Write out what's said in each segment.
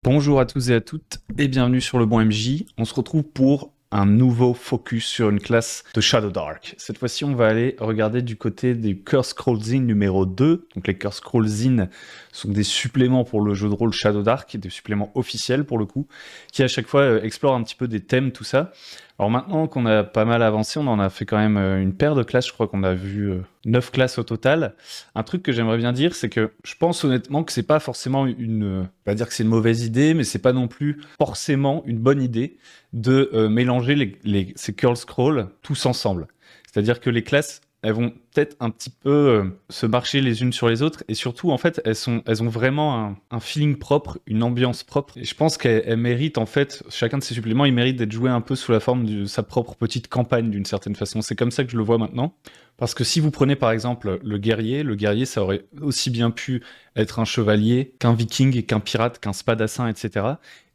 Bonjour à tous et à toutes et bienvenue sur le bon MJ. On se retrouve pour un nouveau focus sur une classe de Shadow Dark. Cette fois-ci, on va aller regarder du côté des Curse Scroll Zine numéro 2. Donc les Curse Scroll Zine sont des suppléments pour le jeu de rôle Shadow Dark, des suppléments officiels pour le coup, qui à chaque fois explorent un petit peu des thèmes, tout ça. Alors maintenant qu'on a pas mal avancé, on en a fait quand même une paire de classes, je crois qu'on a vu 9 classes au total. Un truc que j'aimerais bien dire, c'est que je pense honnêtement que c'est pas forcément pas dire que c'est une mauvaise idée, mais c'est pas non plus forcément une bonne idée de mélanger ces curl scrolls tous ensemble. C'est-à-dire que les classes, elles vont peut-être un petit peu se marcher les unes sur les autres, et surtout, en fait, elles ont vraiment un feeling propre, une ambiance propre. Et je pense qu'elles méritent, en fait, chacun de ces suppléments, il mérite d'être joué un peu sous la forme de sa propre petite campagne, d'une certaine façon. C'est comme ça que je le vois maintenant. Parce que si vous prenez, par exemple, le guerrier, ça aurait aussi bien pu être un chevalier qu'un viking, qu'un pirate, qu'un spadassin, etc.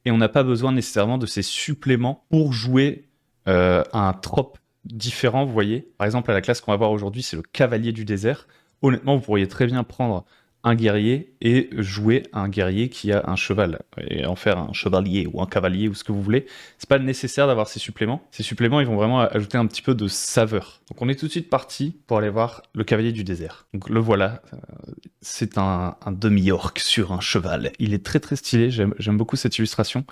Et on n'a pas besoin nécessairement de ces suppléments pour jouer un trope différent, vous voyez. Par exemple, à la classe qu'on va voir aujourd'hui, c'est le cavalier du désert. Honnêtement, vous pourriez très bien prendre un guerrier et jouer un guerrier qui a un cheval et en faire un chevalier ou un cavalier ou ce que vous voulez. C'est pas nécessaire d'avoir ces suppléments. Ces suppléments, ils vont vraiment ajouter un petit peu de saveur. Donc on est tout de suite parti pour aller voir le cavalier du désert. Donc le voilà. C'est un demi-orc sur un cheval. Il est très très stylé. J'aime beaucoup cette illustration.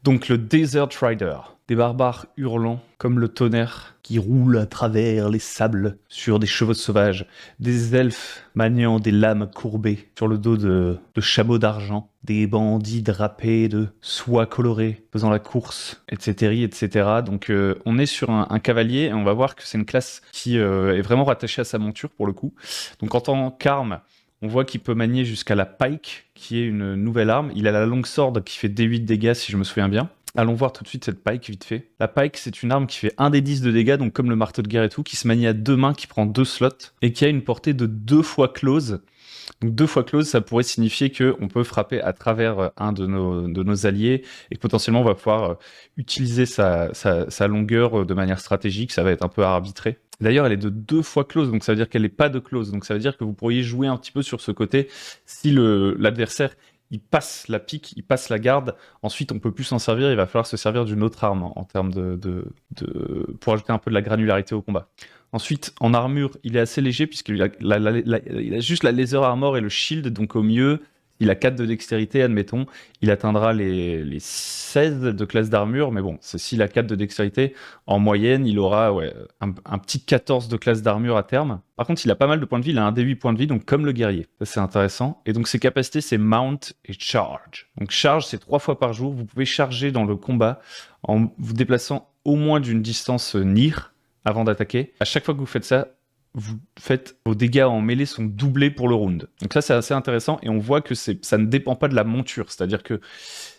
Donc le Desert Rider, des barbares hurlants comme le tonnerre qui roule à travers les sables sur des chevaux sauvages, des elfes maniant des lames courbées sur le dos de chameaux d'argent, des bandits drapés de soie colorée faisant la course, etc. etc. Donc on est sur un cavalier et on va voir que c'est une classe qui est vraiment rattachée à sa monture pour le coup. Donc en tant qu'arme, on voit qu'il peut manier jusqu'à la pike, qui est une nouvelle arme. Il a la longue sword qui fait D8 dégâts, si je me souviens bien. Allons voir tout de suite cette pike, vite fait. La pike, c'est une arme qui fait 1 des 10 de dégâts, donc comme le marteau de guerre et tout, qui se manie à deux mains, qui prend 2 slots, et qui a une portée de 2 fois close. Donc 2 fois close, ça pourrait signifier qu'on peut frapper à travers un de nos alliés, et que potentiellement on va pouvoir utiliser sa longueur de manière stratégique, ça va être un peu arbitré. D'ailleurs, elle est de 2 fois close, donc ça veut dire qu'elle n'est pas de close. Donc ça veut dire que vous pourriez jouer un petit peu sur ce côté si l'adversaire il passe la pique, il passe la garde. Ensuite, on peut plus s'en servir. Il va falloir se servir d'une autre arme en termes pour ajouter un peu de la granularité au combat. Ensuite, en armure, il est assez léger puisqu'il a, il a juste la laser armor et le shield. Donc au mieux, il a 4 de dextérité, admettons. Il atteindra les 16 de classe d'armure. Mais bon, s'il a 4 de dextérité, en moyenne, il aura un petit 14 de classe d'armure à terme. Par contre, il a pas mal de points de vie. Il a un D8 points de vie, donc comme le guerrier. Ça, c'est intéressant. Et donc, ses capacités, c'est Mount et Charge. Donc, Charge, c'est 3 fois par jour. Vous pouvez charger dans le combat en vous déplaçant au moins d'une distance near avant d'attaquer. À chaque fois que vous faites ça, vos dégâts en mêlée sont doublés pour le round. Donc ça, c'est assez intéressant et on voit que ça ne dépend pas de la monture. C'est-à-dire que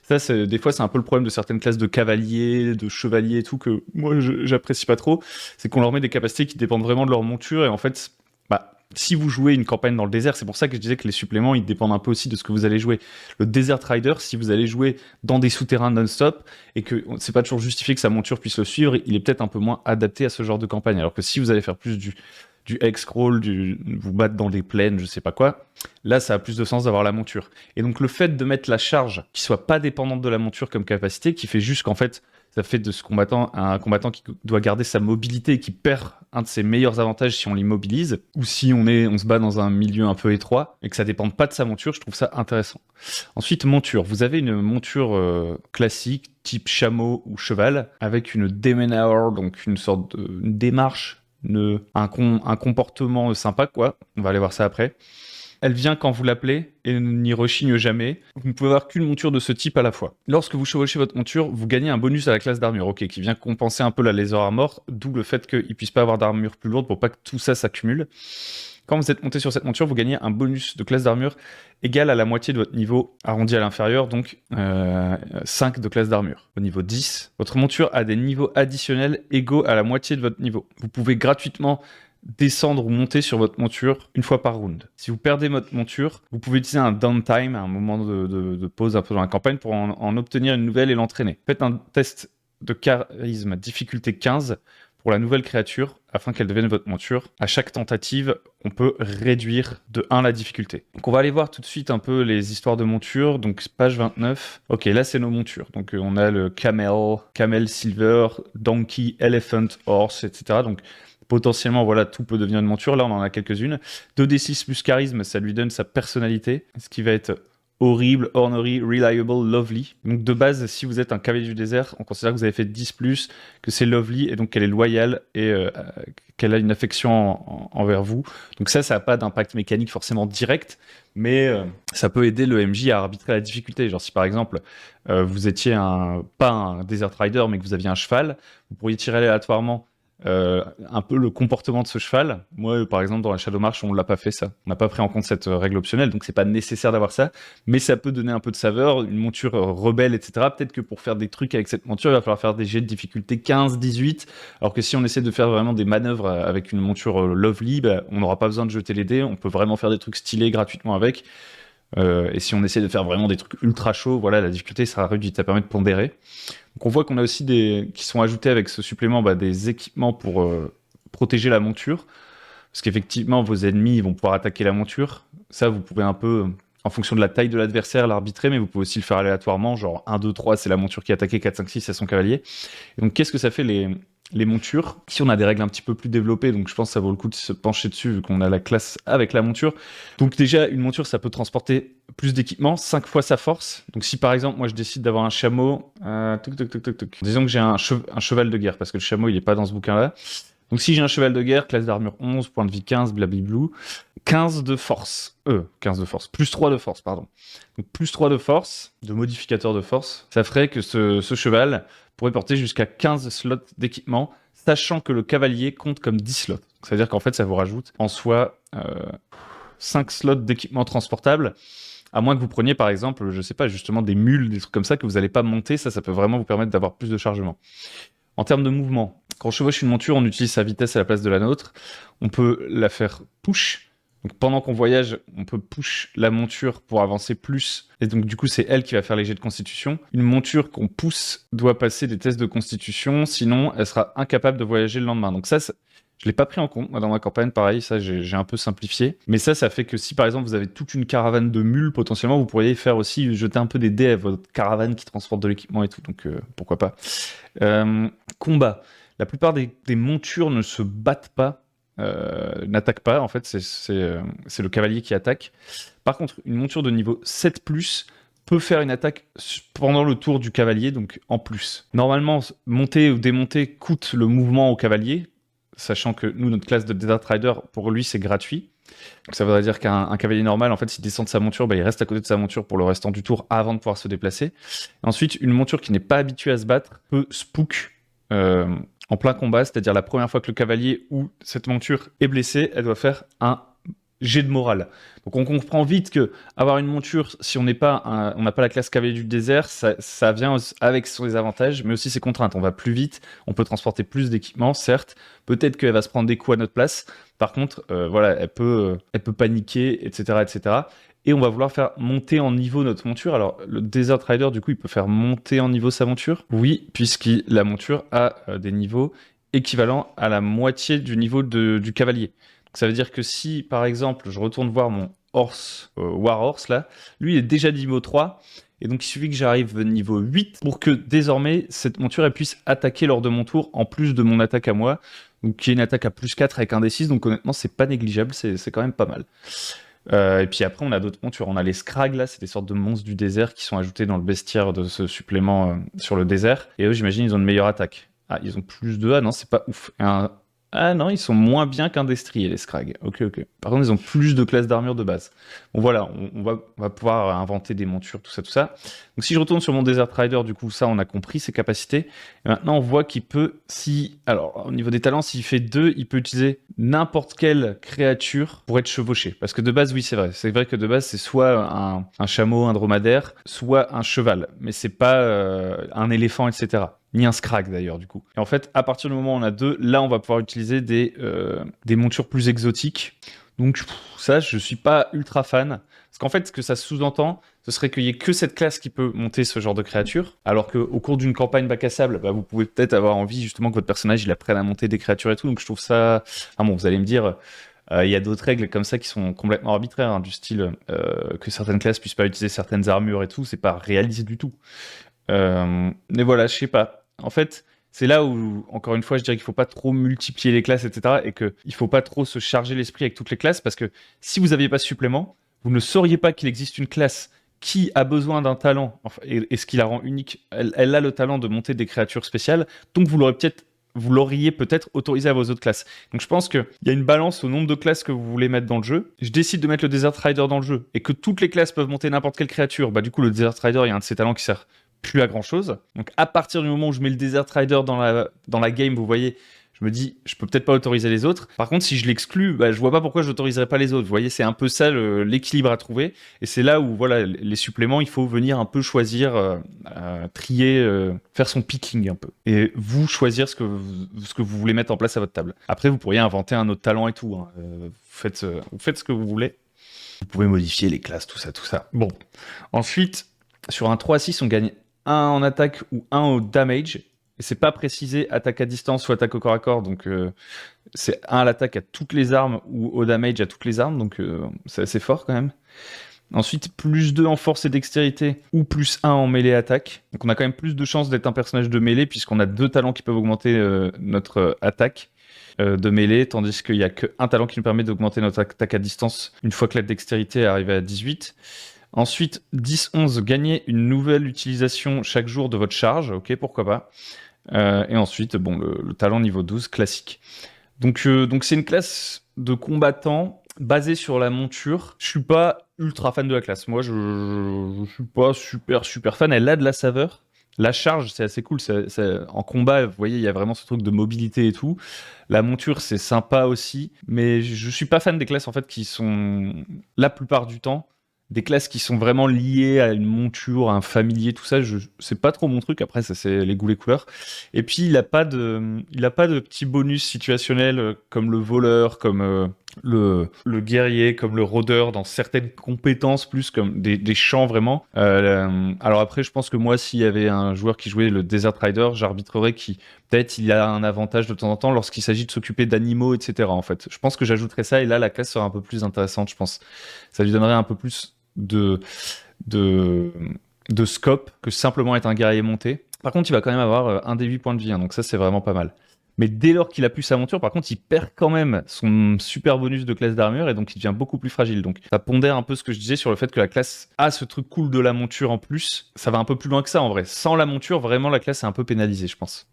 ça, des fois, c'est un peu le problème de certaines classes de cavaliers, de chevaliers et tout, que moi, j'apprécie pas trop. C'est qu'on leur met des capacités qui dépendent vraiment de leur monture et en fait, si vous jouez une campagne dans le désert, c'est pour ça que je disais que les suppléments, ils dépendent un peu aussi de ce que vous allez jouer. Le Desert Rider, si vous allez jouer dans des souterrains non-stop et que c'est pas toujours justifié que sa monture puisse le suivre, il est peut-être un peu moins adapté à ce genre de campagne. Alors que si vous allez faire plus du X-Scroll, vous battre dans des plaines, je sais pas quoi, là ça a plus de sens d'avoir la monture. Et donc le fait de mettre la charge qui soit pas dépendante de la monture comme capacité, qui fait juste qu'en fait, ça fait de ce combattant un combattant qui doit garder sa mobilité et qui perd un de ses meilleurs avantages si on l'immobilise, ou si on se bat dans un milieu un peu étroit, et que ça dépende pas de sa monture, je trouve ça intéressant. Ensuite, monture. Vous avez une monture classique, type chameau ou cheval, avec une demeanor, donc une sorte de une démarche, un comportement sympa, quoi. On va aller voir ça après. Elle vient quand vous l'appelez et n'y rechigne jamais. Vous ne pouvez avoir qu'une monture de ce type à la fois. Lorsque vous chevauchez votre monture, vous gagnez un bonus à la classe d'armure, ok, qui vient compenser un peu la laser armor, d'où le fait qu'il ne puisse pas avoir d'armure plus lourde pour pas que tout ça s'accumule. Quand vous êtes monté sur cette monture, vous gagnez un bonus de classe d'armure égal à la moitié de votre niveau arrondi à l'inférieur, donc 5 de classe d'armure. Au niveau 10, votre monture a des niveaux additionnels égaux à la moitié de votre niveau. Vous pouvez gratuitement descendre ou monter sur votre monture une fois par round. Si vous perdez votre monture, vous pouvez utiliser un downtime, un moment de pause un peu dans la campagne pour en obtenir une nouvelle et l'entraîner. Faites un test de charisme difficulté 15 pour la nouvelle créature, afin qu'elle devienne votre monture. À chaque tentative, on peut réduire de 1 la difficulté. Donc on va aller voir tout de suite un peu les histoires de montures. Donc page 29. Ok, là c'est nos montures. Donc on a le camel silver, donkey, elephant, horse, etc. Donc potentiellement, voilà, tout peut devenir une monture. Là, on en a quelques-unes. 2d6 plus charisme, ça lui donne sa personnalité, ce qui va être horrible, ornery, reliable, lovely. Donc de base, si vous êtes un cavalier du désert, on considère que vous avez fait 10+, que c'est lovely, et donc qu'elle est loyale, et qu'elle a une affection envers vous. Donc ça n'a pas d'impact mécanique forcément direct, mais ça peut aider le MJ à arbitrer la difficulté. Genre si par exemple, vous étiez pas un Desert Rider, mais que vous aviez un cheval, vous pourriez tirer aléatoirement un peu le comportement de ce cheval. Moi, par exemple, dans la Shadow March, on l'a pas fait ça. On n'a pas pris en compte cette règle optionnelle, donc c'est pas nécessaire d'avoir ça, mais ça peut donner un peu de saveur, une monture rebelle, etc. Peut-être que pour faire des trucs avec cette monture, il va falloir faire des jets de difficulté 15, 18, alors que si on essaie de faire vraiment des manœuvres avec une monture lovely, bah, on n'aura pas besoin de jeter les dés, on peut vraiment faire des trucs stylés gratuitement avec. Et si on essaie de faire vraiment des trucs ultra chauds, voilà, la difficulté sera réduite, ça permet de pondérer. Donc on voit qu'on a aussi qui sont ajoutés avec ce supplément des équipements pour protéger la monture. Parce qu'effectivement, vos ennemis vont pouvoir attaquer la monture. Ça, vous pouvez un peu, en fonction de la taille de l'adversaire, l'arbitrer, mais vous pouvez aussi le faire aléatoirement. Genre 1, 2, 3, c'est la monture qui est attaquée, 4, 5, 6, c'est son cavalier. Et donc qu'est-ce que ça fait les montures? Si on a des règles un petit peu plus développées, donc je pense que ça vaut le coup de se pencher dessus vu qu'on a la classe avec la monture. Donc déjà, une monture, ça peut transporter plus d'équipements, 5 fois sa force. Donc si par exemple, moi je décide d'avoir un chameau, disons que j'ai un cheval de guerre, parce que le chameau, il est pas dans ce bouquin-là. Donc si j'ai un cheval de guerre, classe d'armure 11, point de vie 15, blablablou, 15 de force. 15 de force. Plus 3 de force, pardon. Donc plus 3 de force, de modificateur de force, ça ferait que ce cheval pourrait porter jusqu'à 15 slots d'équipement, sachant que le cavalier compte comme 10 slots. C'est-à-dire qu'en fait, ça vous rajoute en soi 5 slots d'équipement transportable, à moins que vous preniez par exemple, je sais pas, justement des mules, des trucs comme ça que vous n'allez pas monter, ça peut vraiment vous permettre d'avoir plus de chargement. En termes de mouvement, quand on chevauche une monture, on utilise sa vitesse à la place de la nôtre. On peut la faire push. Donc pendant qu'on voyage, on peut push la monture pour avancer plus. Et donc du coup, c'est elle qui va faire les jets de constitution. Une monture qu'on pousse doit passer des tests de constitution, sinon elle sera incapable de voyager le lendemain. Donc ça je l'ai pas pris en compte. Moi, dans ma campagne, pareil, ça, j'ai un peu simplifié. Mais ça fait que si, par exemple, vous avez toute une caravane de mules, potentiellement, vous pourriez faire aussi, jeter un peu des dés à votre caravane qui transporte de l'équipement et tout. Donc, pourquoi pas. Combat. La plupart des montures ne se battent pas, n'attaquent pas. En fait, c'est le cavalier qui attaque. Par contre, une monture de niveau 7+, peut faire une attaque pendant le tour du cavalier, donc en plus. Normalement, monter ou démonter coûte le mouvement au cavalier, sachant que nous, notre classe de Desert Rider, pour lui, c'est gratuit. Donc ça voudrait dire qu'un cavalier normal, en fait, s'il descend de sa monture, il reste à côté de sa monture pour le restant du tour avant de pouvoir se déplacer. Et ensuite, une monture qui n'est pas habituée à se battre peut spook en plein combat, c'est-à-dire la première fois que le cavalier ou cette monture est blessée, elle doit faire un jet de morale. Donc on comprend vite que avoir une monture, si on n'a pas la classe cavalier du désert, ça vient avec ses avantages, mais aussi ses contraintes. On va plus vite, on peut transporter plus d'équipements, certes. Peut-être qu'elle va se prendre des coups à notre place. Par contre, voilà, elle peut paniquer, etc., etc. Et on va vouloir faire monter en niveau notre monture. Alors, le Desert Rider, du coup, il peut faire monter en niveau sa monture? Oui, puisque la monture a des niveaux équivalents à la moitié du niveau du cavalier. Donc, ça veut dire que si, par exemple, je retourne voir mon horse, War Horse, là, lui, il est déjà niveau 3. Et donc, il suffit que j'arrive niveau 8 pour que, désormais, cette monture, elle puisse attaquer lors de mon tour, en plus de mon attaque à moi. Donc, qui est une attaque à +4 avec un D6. Donc, honnêtement, c'est pas négligeable, c'est quand même pas mal. Et puis après, on a d'autres montures. On a les Scrag, là, c'est des sortes de monstres du désert qui sont ajoutés dans le bestiaire de ce supplément sur le désert. Et eux, j'imagine, ils ont une meilleure attaque. Ah, ils ont plus de... Ah non, c'est pas ouf. Ah non, ils sont moins bien qu'un destrier, les Scrag. Ok. Par contre, ils ont plus de classes d'armure de base. Bon, voilà, on va pouvoir inventer des montures, tout ça. Donc si je retourne sur mon Desert Rider, du coup, ça, on a compris ses capacités. Et maintenant, on voit qu'il peut, alors, au niveau des talents, s'il fait 2, il peut utiliser n'importe quelle créature pour être chevauché. Parce que de base, oui, c'est vrai. C'est vrai que de base, c'est soit un chameau, un dromadaire, soit un cheval. Mais c'est pas un éléphant, etc. Ni un Scrag d'ailleurs du coup. Et en fait, à partir du moment où on a 2, là on va pouvoir utiliser des montures plus exotiques. Donc ça, je suis pas ultra fan. Parce qu'en fait, ce que ça sous-entend, ce serait qu'il y ait que cette classe qui peut monter ce genre de créature, alors qu'au cours d'une campagne bac à sable, bah, vous pouvez peut-être avoir envie justement que votre personnage il apprenne à monter des créatures et tout. Donc je trouve ça... Ah bon, vous allez me dire, il y a d'autres règles comme ça qui sont complètement arbitraires, hein, du style que certaines classes puissent pas utiliser certaines armures et tout, c'est pas réalisé du tout. Mais voilà, je sais pas. En fait, c'est là où, encore une fois, je dirais qu'il faut pas trop multiplier les classes, etc. Et qu'il faut pas trop se charger l'esprit avec toutes les classes, parce que si vous n'aviez pas ce supplément, vous ne sauriez pas qu'il existe une classe qui a besoin d'un talent, enfin, et ce qui la rend unique. Elle a le talent de monter des créatures spéciales, donc vous l'auriez peut-être autorisé à vos autres classes. Donc je pense qu'il y a une balance au nombre de classes que vous voulez mettre dans le jeu. Je décide de mettre le Desert Rider dans le jeu, et que toutes les classes peuvent monter n'importe quelle créature. Bah du coup, le Desert Rider, il y a un de ses talents qui sert plus à grand chose. Donc à partir du moment où je mets le Desert Rider dans la game, vous voyez, je me dis, je peux peut-être pas autoriser les autres. Par contre, si je l'exclus, bah, je vois pas pourquoi je n'autoriserais pas les autres. Vous voyez, c'est un peu ça l'équilibre à trouver. Et c'est là où, voilà, les suppléments, il faut venir un peu choisir, trier, faire son picking un peu. Et vous choisir ce que vous voulez mettre en place à votre table. Après, vous pourriez inventer un autre talent et tout, hein. Vous faites ce que vous voulez. Vous pouvez modifier les classes, tout ça, tout ça. Bon. Ensuite, sur un 3-6, on gagne 1 en attaque ou 1 au damage. Et c'est pas précisé attaque à distance ou attaque au corps à corps. Donc c'est 1 à l'attaque à toutes les armes ou au damage à toutes les armes. Donc c'est assez fort quand même. Ensuite, plus 2 en force et dextérité ou plus 1 en mêlée attaque. Donc on a quand même plus de chances d'être un personnage de mêlée puisqu'on a 2 talents qui peuvent augmenter notre attaque de mêlée, tandis qu'il n'y a qu'un talent qui nous permet d'augmenter notre attaque à distance une fois que la dextérité est arrivée à 18. Ensuite, 10-11, gagner une nouvelle utilisation chaque jour de votre charge. Ok, pourquoi pas. Et ensuite, bon, le talent niveau 12, classique. Donc c'est une classe de combattant basée sur la monture. Je suis pas ultra fan de la classe. Moi, je suis pas super fan. Elle a de la saveur. La charge, c'est assez cool. En combat, vous voyez, il y a vraiment ce truc de mobilité et tout. La monture, c'est sympa aussi. Mais je suis pas fan des classes, en fait, qui sont, la plupart du temps, des classes qui sont vraiment liées à une monture, à un familier, tout ça. C'est pas trop mon truc. Après, ça, c'est les goûts, les couleurs. Et puis, il a pas de petits bonus situationnels comme le voleur, comme le guerrier, comme le rôdeur, dans certaines compétences, plus comme des champs vraiment. Alors après, je pense que moi, s'il y avait un joueur qui jouait le Desert Rider, j'arbitrerais qui, peut-être, il a un avantage de temps en temps lorsqu'il s'agit de s'occuper d'animaux, etc. En fait, je pense que j'ajouterais ça, et là, la classe sera un peu plus intéressante, je pense. Ça lui donnerait un peu plus de, de, de scope que simplement être un guerrier monté. Par contre, il va quand même avoir un des 8 points de vie, hein, donc ça, c'est vraiment pas mal. Mais dès lors qu'il a plus sa monture, par contre, il perd quand même son super bonus de classe d'armure, et donc il devient beaucoup plus fragile. Donc ça pondère un peu ce que je disais sur le fait que la classe a ce truc cool de la monture en plus. Ça va un peu plus loin que ça en vrai. Sans la monture, vraiment, la classe est un peu pénalisée, je pense.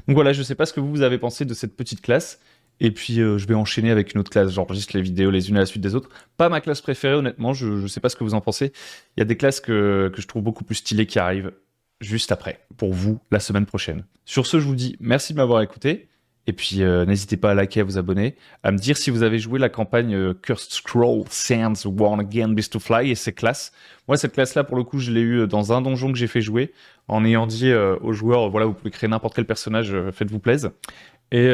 Donc voilà, je sais pas ce que vous avez pensé de cette petite classe. Et puis je vais enchaîner avec une autre classe. J'enregistre les vidéos les unes à la suite des autres. Pas ma classe préférée, honnêtement. Je sais pas ce que vous en pensez. Il y a des classes que je trouve beaucoup plus stylées qui arrivent juste après, pour vous, la semaine prochaine. Sur ce, je vous dis merci de m'avoir écouté. Et puis n'hésitez pas à liker, à vous abonner, à me dire si vous avez joué la campagne Cursed Scroll Sands Born Again Beast to Fly, et c'est classe. Moi, cette classe-là, pour le coup, je l'ai eu dans un donjon que j'ai fait jouer, en ayant dit aux joueurs, voilà, vous pouvez créer n'importe quel personnage, faites-vous plaisir. Et,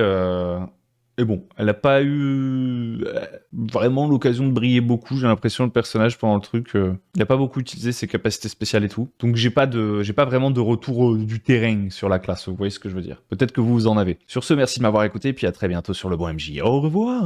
et bon, elle n'a pas eu vraiment l'occasion de briller beaucoup, j'ai l'impression, le personnage, pendant le truc. Il n'a pas beaucoup utilisé ses capacités spéciales et tout. Donc j'ai pas vraiment de retour du terrain sur la classe, vous voyez ce que je veux dire. Peut-être que vous en avez. Sur ce, merci de m'avoir écouté, et puis à très bientôt sur le bon MJ. Au revoir.